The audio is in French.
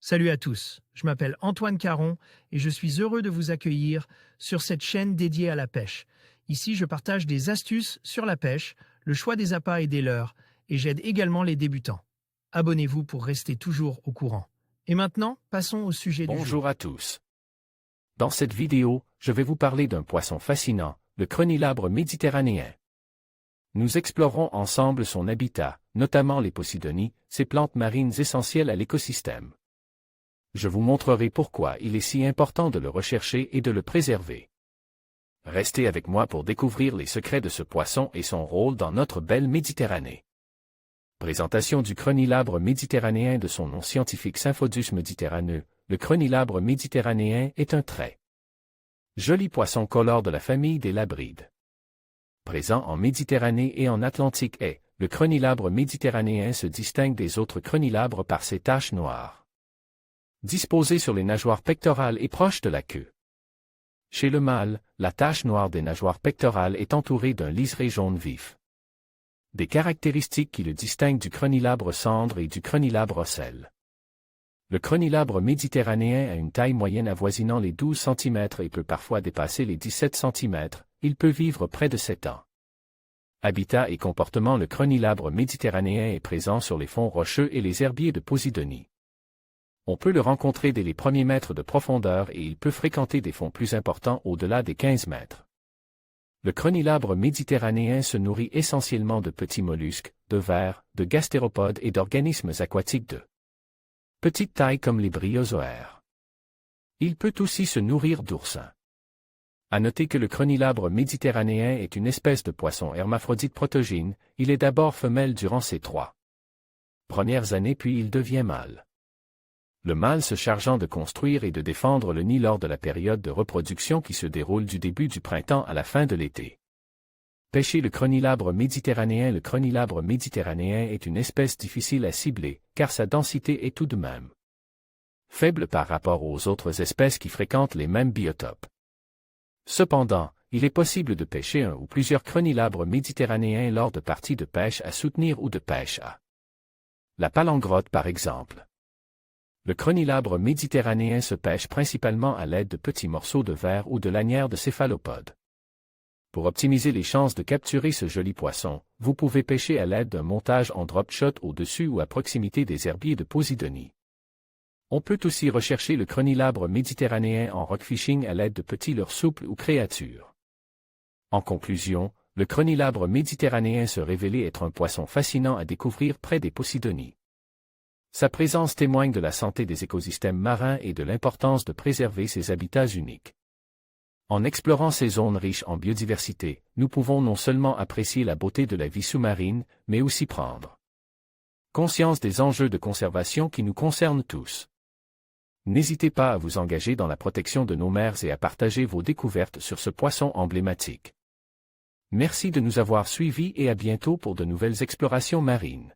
Salut à tous, je m'appelle Antoine Caron et je suis heureux de vous accueillir sur cette chaîne dédiée à la pêche. Ici, je partage des astuces sur la pêche, le choix des appâts et des leurres, et j'aide également les débutants. Abonnez-vous pour rester toujours au courant. Et maintenant, passons au sujet du jour. Bonjour à tous. Dans cette vidéo, je vais vous parler d'un poisson fascinant, le crenilabre méditerranéen. Nous explorerons ensemble son habitat, notamment les posidonies, ces plantes marines essentielles à l'écosystème. Je vous montrerai pourquoi il est si important de le rechercher et de le préserver. Restez avec moi pour découvrir les secrets de ce poisson et son rôle dans notre belle Méditerranée. Présentation du crenilabre méditerranéen de son nom scientifique Symphodus mediterraneu. Le crenilabre méditerranéen est un très joli poisson colore de la famille des labrides. Présent en Méditerranée et en Atlantique le crenilabre méditerranéen se distingue des autres crenilabres par ses taches noires. Disposé sur les nageoires pectorales et proche de la queue. Chez le mâle, la tache noire des nageoires pectorales est entourée d'un liseré jaune vif. Des caractéristiques qui le distinguent du crenilabre cendre et du crenilabre ocelle. Le crenilabre méditerranéen a une taille moyenne avoisinant les 12 cm et peut parfois dépasser les 17 cm, il peut vivre près de 7 ans. Habitat et comportement. Le crenilabre méditerranéen est présent sur les fonds rocheux et les herbiers de Posidonie. On peut le rencontrer dès les premiers mètres de profondeur et il peut fréquenter des fonds plus importants au-delà des 15 mètres. Le crenilabre méditerranéen se nourrit essentiellement de petits mollusques, de vers, de gastéropodes et d'organismes aquatiques de petite taille comme les bryozoaires. Il peut aussi se nourrir d'oursins. À noter que le crenilabre méditerranéen est une espèce de poisson hermaphrodite protogyne, il est d'abord femelle durant ses 3 premières années puis il devient mâle. Le mâle se chargeant de construire et de défendre le nid lors de la période de reproduction qui se déroule du début du printemps à la fin de l'été. Pêcher le crenilabre méditerranéen. Le crenilabre méditerranéen est une espèce difficile à cibler, car sa densité est tout de même faible par rapport aux autres espèces qui fréquentent les mêmes biotopes. Cependant, il est possible de pêcher un ou plusieurs crenilabres méditerranéens lors de parties de pêche à soutenir ou de pêche à la palangrotte par exemple. Le crenilabre méditerranéen se pêche principalement à l'aide de petits morceaux de verre ou de lanières de céphalopodes. Pour optimiser les chances de capturer ce joli poisson, vous pouvez pêcher à l'aide d'un montage en drop shot au-dessus ou à proximité des herbiers de Posidonie. On peut aussi rechercher le crenilabre méditerranéen en rockfishing à l'aide de petits leurres souples ou créatures. En conclusion, le crenilabre méditerranéen se révélait être un poisson fascinant à découvrir près des Posidonies. Sa présence témoigne de la santé des écosystèmes marins et de l'importance de préserver ces habitats uniques. En explorant ces zones riches en biodiversité, nous pouvons non seulement apprécier la beauté de la vie sous-marine, mais aussi prendre conscience des enjeux de conservation qui nous concernent tous. N'hésitez pas à vous engager dans la protection de nos mers et à partager vos découvertes sur ce poisson emblématique. Merci de nous avoir suivis et à bientôt pour de nouvelles explorations marines.